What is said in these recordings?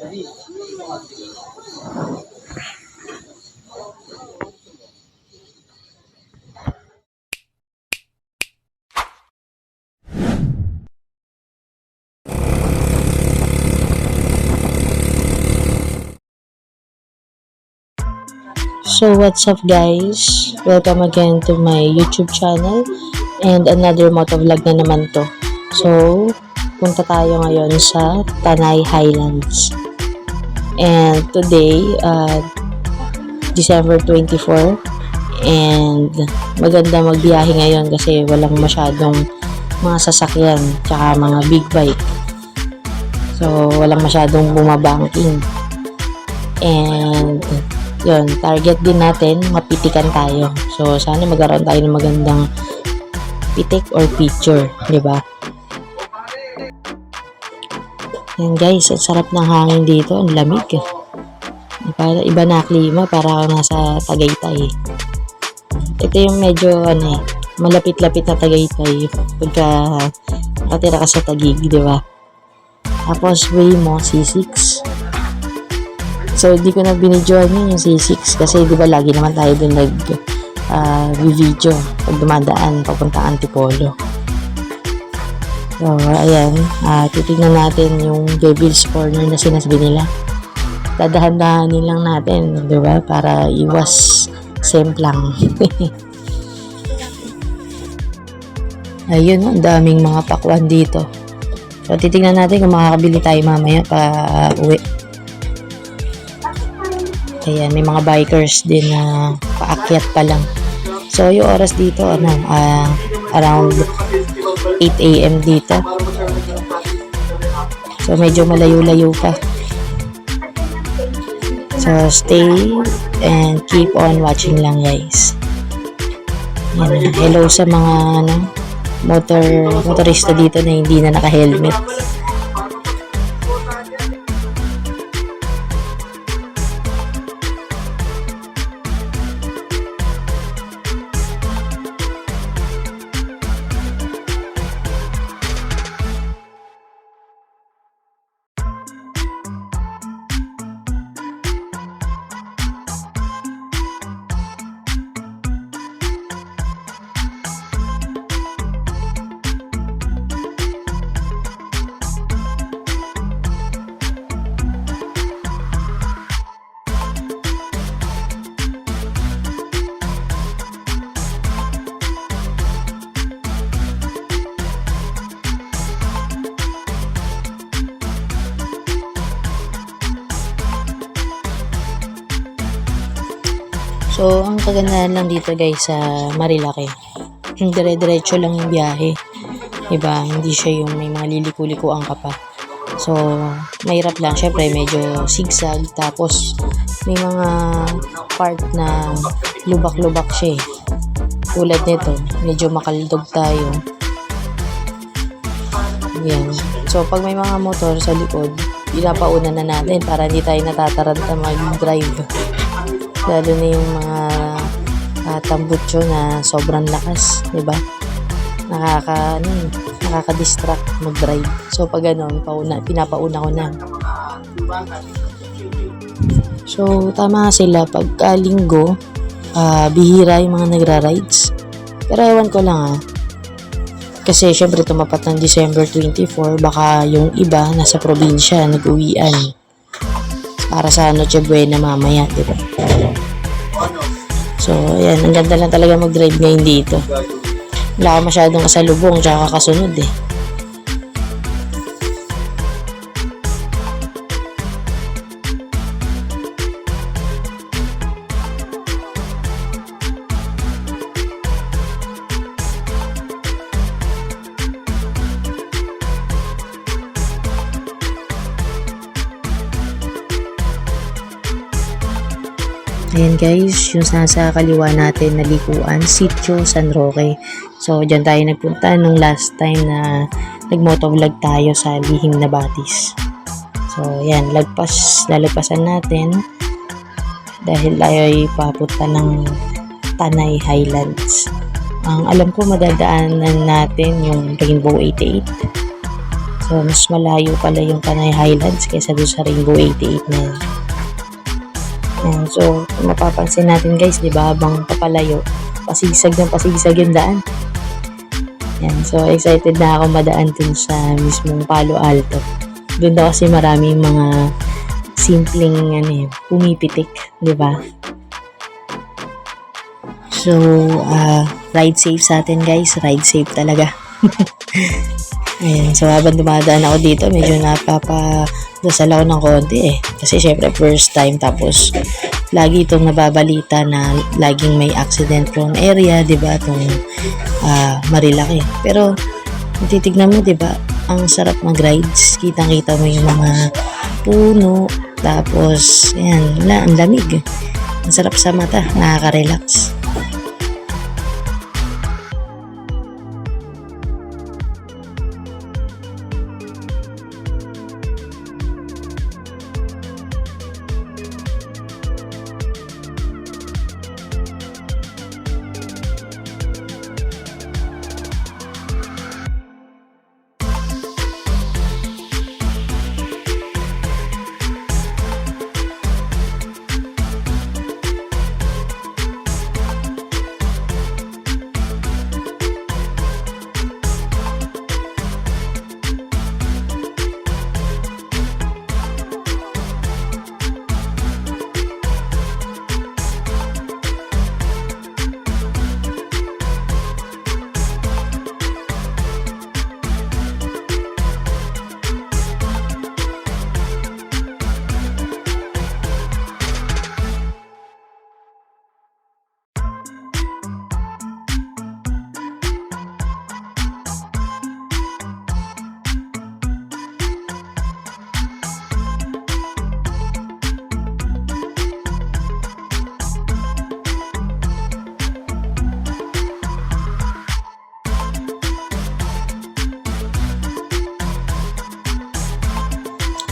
So what's up guys? Welcome again to my YouTube channel and another motovlog na naman to. So, punta tayo ngayon sa Tanay Highlands. And today, December 24 and maganda magbiyahe ngayon kasi walang masyadong mga sasakyan tsaka mga big bike. So, walang masyadong bumabangking. And yun, target din natin, mapitikan tayo. So, sana magkaroon tayo ng magandang pitik or picture, di ba? Yan guys, ang sarap ng hangin dito, ang lamig. Iba na klima, para nasa Tagaytay. Ito yung medyo, malapit-lapit na Tagaytay pagka nakatira ka sa Taguig, di ba? Tapos, way mo, C6. So, hindi ko na binidyoan yun yung C6 kasi di ba lagi naman tayo dun video pag dumadaan papunta Antipolo. So, ayan. Titignan natin yung Devil's Corner na sinasabi nila. Dadahan-dahanin lang natin, di ba? Para iwas semplang. Ayun, ang daming mga pakwan dito. So, titignan natin kung makakabili tayo mamaya pa uwi. Ayan, may mga bikers din na paakyat pa lang. So, yung oras dito, around 8 AM dito. So, medyo malayo-layo pa. So, stay and keep on watching lang, guys. Ayan, hello sa mga motorista dito na hindi na naka-helmet. So, ang kagandahan lang dito guys sa Marilake, dire-diretso lang yung biyahe. Diba? Hindi siya yung may mga liliko-likuan ka pa. So, mahirap lang. Syempre, medyo zigzag. Tapos, may mga part na lubak-lubak siya eh. Tulad nito, medyo makaldog tayo. Yan. So, pag may mga motor sa likod, pinapauna na natin para hindi tayo natataranta mag-drive. Lalo na yung mga tambutso na sobrang lakas, di ba? Nakaka-distract mag-drive. So, pag ganun, pinapauna ko na. So, tama sila. Pagka linggo, bihira yung mga nagra-rides. Pero ewan ko lang kasi syempre tumapat ng December 24, baka yung iba nasa probinsya, nag-uwian. Para sa Noche Buena mamaya, di ba? So, ayan. Ang ganda lang talaga mag-drive ngayon dito. Wala ka masyadong kasalubong tsaka kasunod eh. Ayan guys, yung nasa kaliwa natin na likuan, Sitio San Roque. So, dyan tayo nagpunta nung last time na nag-motovlog tayo sa Lihim na Batis. So, ayan, lalagpasan natin dahil tayo ay papunta ng Tanay Highlands. Ang alam ko madadaanan natin yung Rainbow 88. So, So, mas malayo pala yung Panay Highlands kaysa doon sa Rainbow 88 na yun. Ayan, so, kung mapapansin natin guys, di ba, habang papalayo, pasigsag ng pasigsag yung daan. Ayan, so, excited na ako madaan dun sa mismong Palo Alto. Doon daw kasi maraming mga simpleng pumipitik, di ba? So, ride safe sa atin guys. Ride safe talaga. Ayan, so habang dumadaan ako dito, medyo napapadasal ako ng konti Kasi syempre first time, tapos lagi itong nababalita na laging may accident prone area, di ba? Itong Marilaki. Pero, titignan mo, di ba? Ang sarap mag-rides. Kitang-kita mo yung mga puno. Tapos, ayan, ang lamig. Ang sarap sa mata. Nakaka-relax.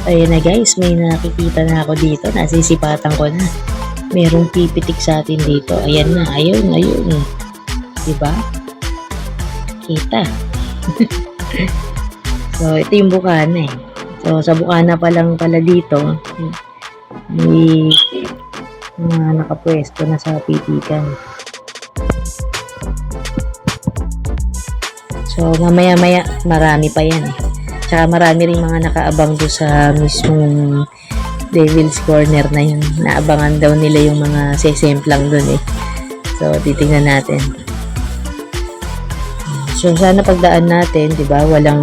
Ayan na guys, may nakikita na ako dito. Nasisipatan ko na. Merong pipitik sa atin dito. Ayan na, ayun. Diba? Kita. So, ito yung bukana So, sa bukana pa lang pala dito, may mga nakapwesto na sa pitikan. So, mamaya-maya, marami pa yan Tsaka marami rin mga nakaabang doon sa mismong Devil's Corner na yun. Naabangan daw nila yung mga sesemplang doon So, titingnan natin. So, sana pagdaan natin, di ba, walang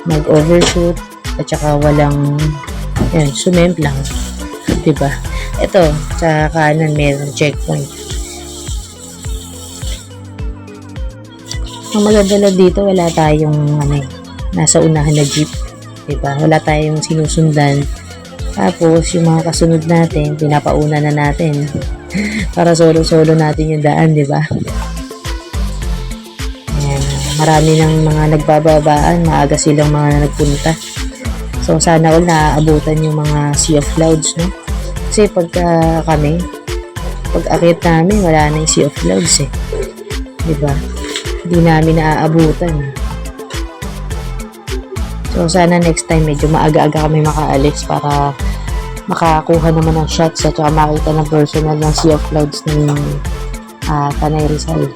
mag-overshoot at saka walang sumemplang. Di ba? Ito, sa kanan mayroong checkpoint. Ang maganda dito, wala tayong nasa unahan na jeep, diba? Wala tayong sinusundan. Tapos, yung mga kasunod natin, pinapauna na natin. Para solo-solo natin yung daan, diba? Ayan. Marami ng mga nagbababaan, maaga silang mga nagpunta. So, sana all naaabutan yung mga Sea of Clouds, no? Kasi pagka kami, pag-akit namin, wala na yung Sea of Clouds, diba? Hindi namin naaabutan. So, sana next time medyo maaga-aga kami makaalis para makakuha naman ng shots at saka makita ng personal ng Sea of Clouds ng Tanay Rizal.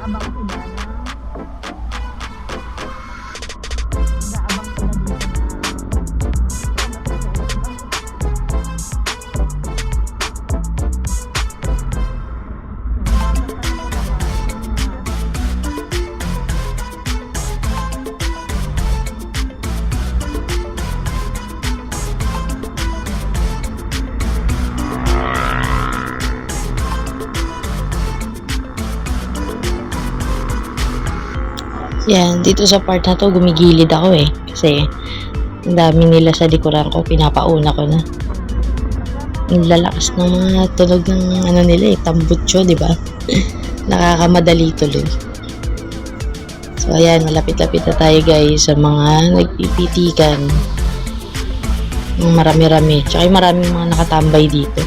nag-aabang sila na yan, dito sa part na to, gumigilid ako eh. Kasi, ang dami nila sa likuran ko, pinapauna ko na. Ang lalakas ng mga tunog ng ano nila eh, tambutso, di ba? Nakakamadali tuloy. So, ayan, malapit-lapit na tayo guys sa mga nagpipitikan. Yung marami-rami. Tsaka yung maraming mga nakatambay dito.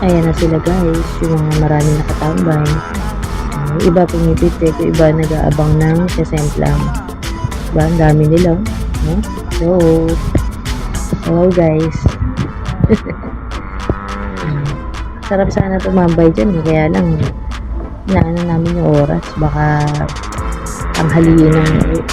Ayan na sila guys, yung mga maraming nakatambay. Yung iba pumipitik, yung iba nag-aabang ng sesemplang. Diba? Ang dami nila. No? So, hello guys. Sarap sana tumambay dyan. Kaya lang, inaano namin yung oras. Baka tanghaliin ng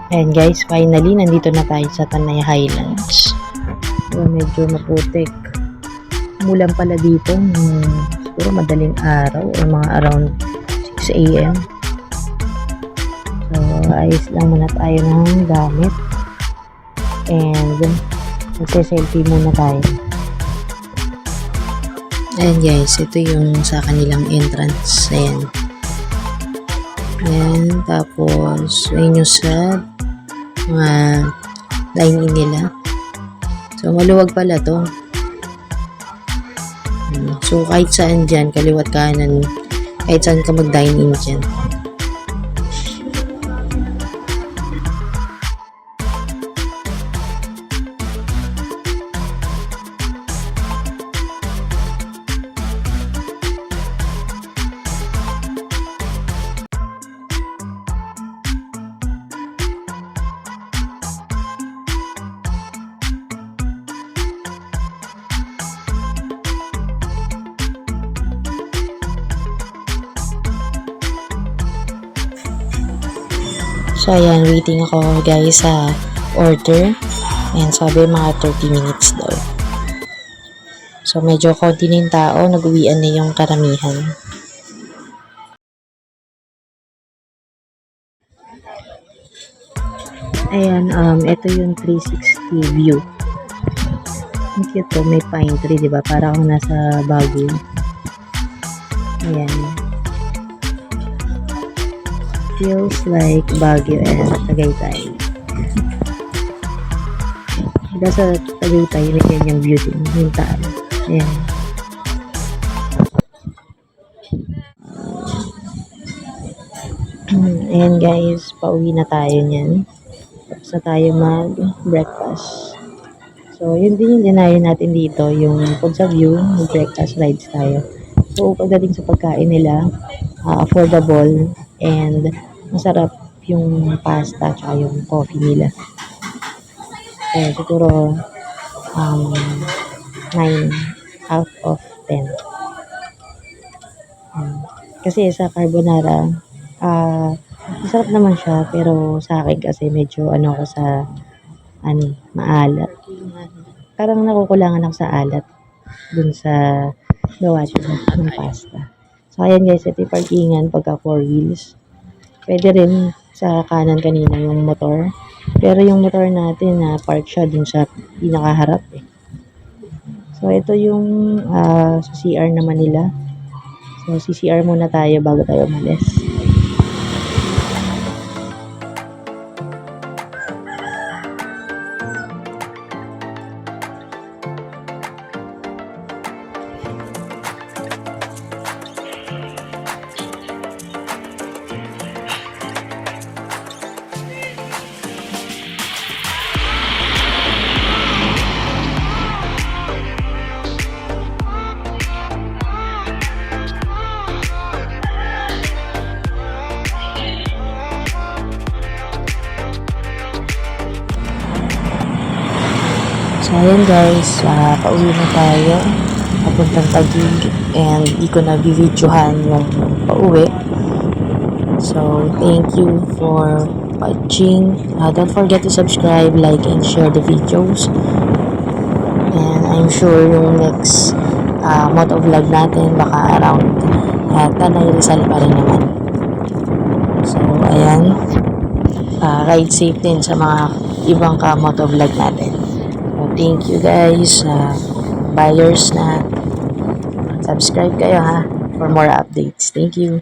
And guys, finally, nandito na tayo sa Tanay Highlands. So, medyo maputik. Mulan pala dito, siguro madaling araw or mga around 6 a.m. So, ayos lang muna tayo ng gamit. And, magse-selfie muna tayo. Ayan guys, ito yung sa kanilang entrance. Ayan. Ayan, tapos, ayun yung sa mga line-in nila. So, maluwag pala to. So, kahit saan dyan, kaliwat kanan, kahit saan ka mag-dine-in dyan. So, ayan, waiting ako guys sa order. Ayan, sabi mga 30 minutes daw. So, medyo konti na yung tao. Nag-uwian na yung karamihan. Ayan, ito yung 360 view. Ang cute to, may pine tree, diba? Para akong nasa Baguio. Ayan. Feels like Baguio and Tagaytay. Diba sa Tagaytay, may ganyang view din. Yung taal. Ayan. Ayan guys, pauwi na tayo niyan. Tapos na tayo mag-breakfast. So, yun din yung dinayo natin dito, yung pag sa view, mag-breakfast rides tayo. So, pagdating sa pagkain nila, affordable and masarap yung pasta at yung coffee nila. So, siguro 9 out of 10. Kasi sa carbonara, masarap naman siya, pero sa akin kasi medyo ako sa maalat. Parang nakukulangan ako sa alat dun sa gawa ng pasta. So, ayan guys, ito yung parkingan pagka 4 wheels. Pwede rin sa kanan kanina yung motor. Pero yung motor natin, park siya dun sa pinakaharap eh. So, ito yung sa CR naman nila. So, CCR muna tayo bago tayo umalis. So, ayan guys, pauwi na tayo papuntang Taguig and di ko na bividyohan yung pauwi. So, thank you for watching. Don't forget to subscribe, like, and share the videos. And I'm sure yung next motovlog natin baka around Tanay Rizal pa rin naman. So, ayan. Ride safe din sa mga ibang motovlog natin. Thank you guys, buyers na subscribe kayo for more updates. Thank you.